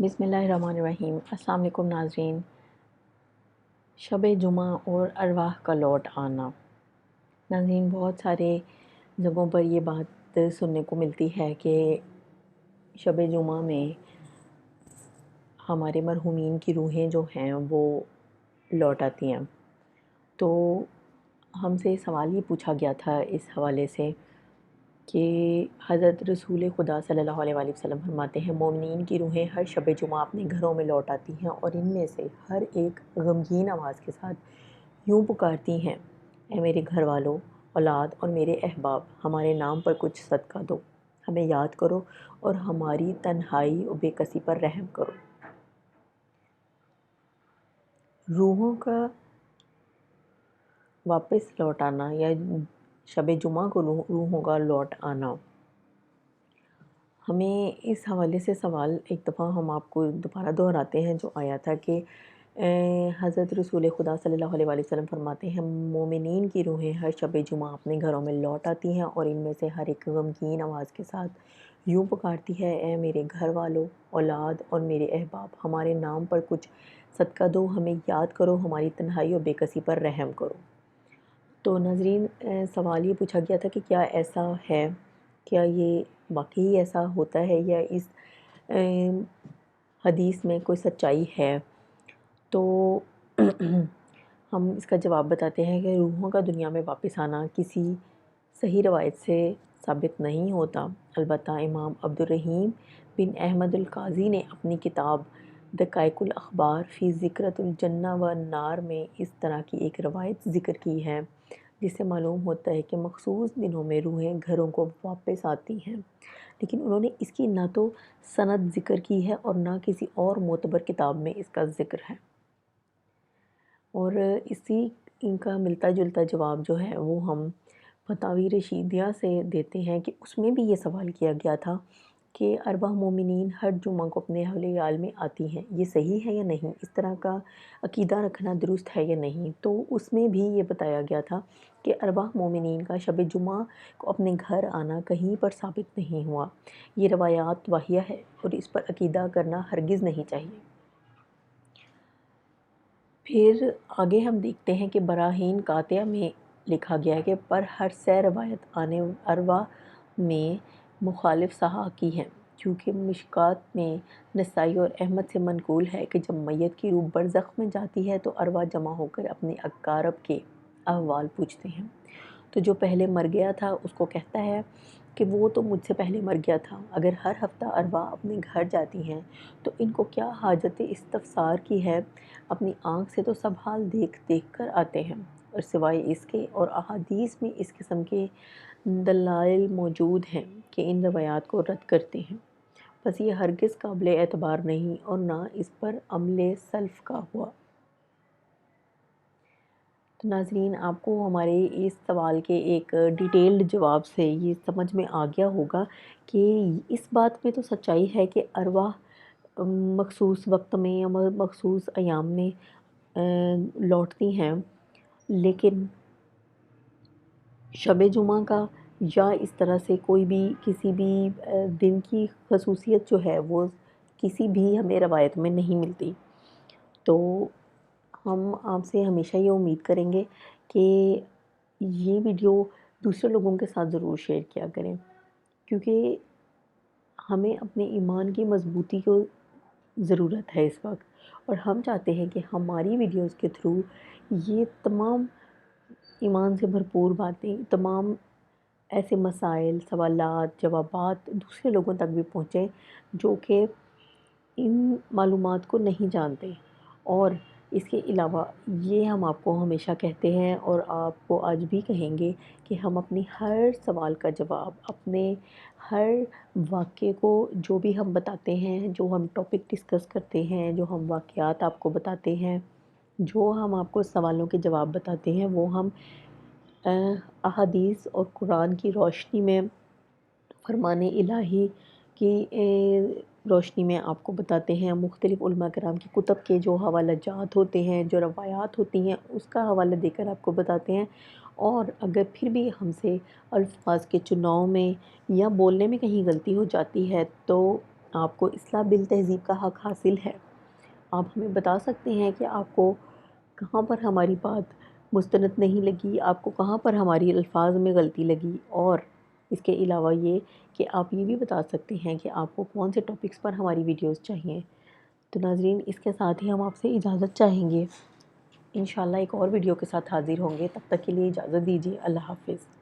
बिस्मिल्लाहिर्रहमानिर्रहीम। अस्सलाम वालेकुम नाज़रीन। शब जुमा और अरवाह का लौट आना। नाज़रीन, बहुत सारे जगहों पर ये बात सुनने को मिलती है कि शब जुमा में हमारे मरहूमीन की रूहें जो हैं वो लौट आती हैं। तो हमसे सवाल ये पूछा गया था इस हवाले से कि हज़रत रसूल खुदा सल्लल्लाहु अलैहि वसल्लम फरमाते हैं, मोमिनीन की रूहें हर शब जुमा अपने घरों में लौट आती हैं और इनमें से हर एक गमगीन आवाज़ के साथ यूँ पुकारती हैं, ऐ मेरे घर वालों, औलाद और मेरे अहबाब, हमारे नाम पर कुछ सदका दो, हमें याद करो और हमारी तन्हाई और बेकसी पर रहम करो। रूहों का वापस लौट आना या शब जुमा को रूहों का लौट आना, हमें इस हवाले से सवाल एक दफ़ा हम आपको दोबारा दोहराते हैं जो आया था कि हज़रत रसूल खुदा सल्लल्लाहु अलैहि वसल्लम फरमाते हैं, मोमिनीन की रूहें हर शब जुमा अपने घरों में लौट आती हैं और इनमें से हर एक गमगीन आवाज़ के साथ यूँ पुकारती है, ऐ मेरे घर वालों, औलाद और मेरे अहबाब, हमारे नाम पर कुछ सदका दो, हमें याद करो, हमारी तन्हाई और बेकसी पर रहम करो। तो नाज़रीन, सवाल ये पूछा गया था कि क्या ऐसा है, क्या ये वाक़ई ऐसा होता है या इस हदीस में कोई सच्चाई है? तो हम इसका जवाब बताते हैं कि रूहों का दुनिया में वापस आना किसी सही रवायत से साबित नहीं होता। अलबत्ता इमाम अब्दुर्रहीम बिन अहमद अल काज़ी ने अपनी किताब दक़ाइक़ुल अख़बार फ़ी ज़िक्रतुल जन्ना व नार में इस तरह की एक रवायत ज़िक्र की है, जिससे मालूम होता है कि मख़सूस दिनों में रूहें घरों को वापस आती हैं। लेकिन उन्होंने इसकी ना तो सनद ज़िक्र की है और ना किसी और मोतबर किताब में इसका ज़िक्र है। और इसी इनका मिलता जुलता जवाब जो है वो हम फतावी रशीदिया से देते हैं कि उसमें भी ये सवाल किया गया था कि अरवाह मोमिनीन हर जुमा को अपने अहले में आती हैं, ये सही है या नहीं, इस तरह का अकीदा रखना दुरुस्त है या नहीं। तो उसमें भी ये बताया गया था कि अरवाह मोमिनीन का शब जुमा को अपने घर आना कहीं पर साबित नहीं हुआ, ये रवायात वाहिया है और इस पर अकीदा करना हरगिज़ नहीं चाहिए। फिर आगे हम देखते हैं कि बराहीन कातिया में लिखा गया है कि पर हर से रवायत आने अरवा में मुखालिफ सहा की हैं, क्योंकि मिशकात में नसाई और अहमद से मनकूल है कि जब मैयत की रूह बरज़ख में जाती है तो अरवा जमा होकर अपने अकारब के अहवाल पूछते हैं। तो जो पहले मर गया था उसको कहता है कि वो तो मुझसे पहले मर गया था, अगर हर हफ्ता अरवाह अपने घर जाती हैं तो इनको क्या हाजत इस्तफ़सार की है, अपनी आँख से तो सब हाल देख देख कर आते हैं। और सिवाय इसके और अहादीस में इस किस्म के दलाइल मौजूद हैं कि इन रवायात को रद्द करते हैं। बस ये हरगिज़ काबिल एतबार नहीं और ना इस पर अमले सल्फ़ का हुआ। तो नाज़रीन, आपको हमारे इस सवाल के एक डिटेल्ड जवाब से ये समझ में आ गया होगा कि इस बात में तो सच्चाई है कि अरवाह मख़सूस वक्त में या मख़सूस अयाम में लौटती हैं, लेकिन शब जुमा का या इस तरह से कोई भी किसी भी दिन की खसूसियत जो है वो किसी भी हमें रवायत में नहीं मिलती। तो हम आपसे हमेशा ये उम्मीद करेंगे कि ये वीडियो दूसरे लोगों के साथ ज़रूर शेयर किया करें, क्योंकि हमें अपने ईमान की मजबूती को ज़रूरत है इस वक्त और हम चाहते हैं कि हमारी वीडियोस के थ्रू ये तमाम ईमान से भरपूर बातें, तमाम ऐसे मसाइल, सवालात, जवाबात दूसरे लोगों तक भी पहुँचें जो कि इन मालूमात को नहीं जानते। और इसके अलावा ये हम आपको हमेशा कहते हैं और आपको आज भी कहेंगे कि हम अपनी हर सवाल का जवाब, अपने हर वाक़ये को जो भी हम बताते हैं, जो हम टॉपिक डिस्कस करते हैं, जो हम वाक़यात आपको बताते हैं, जो हम आपको सवालों के जवाब बताते हैं, वो हम अहादीस और कुरान की रोशनी में, फरमान इलाही की रोशनी में आपको बताते हैं। मुख्तलिफ़ उलमा कराम की कुतब के जो हवाला जात होते हैं, जो रवायात होती हैं, उसका हवाला देकर आपको बताते हैं। और अगर फिर भी हमसे अल्फाज के चुनाव में या बोलने में कहीं गलती हो जाती है तो آپ کو اصلاح بالتہذیب کا حق حاصل ہے۔ آپ ہمیں بتا سکتے ہیں کہ آپ کو کہاں پر ہماری بات مستند نہیں لگی، آپ کو کہاں پر ہماری الفاظ میں غلطی لگی، اور اس کے علاوہ یہ کہ آپ یہ بھی بتا سکتے ہیں کہ آپ کو کون سے ٹاپکس پر ہماری ویڈیوز چاہیے۔ تو ناظرین، اس کے ساتھ ہی ہم آپ سے اجازت چاہیں گے۔ انشاءاللہ ایک اور ویڈیو کے ساتھ حاضر ہوں گے، تب تک کے لیے اجازت دیجیے۔ اللہ حافظ۔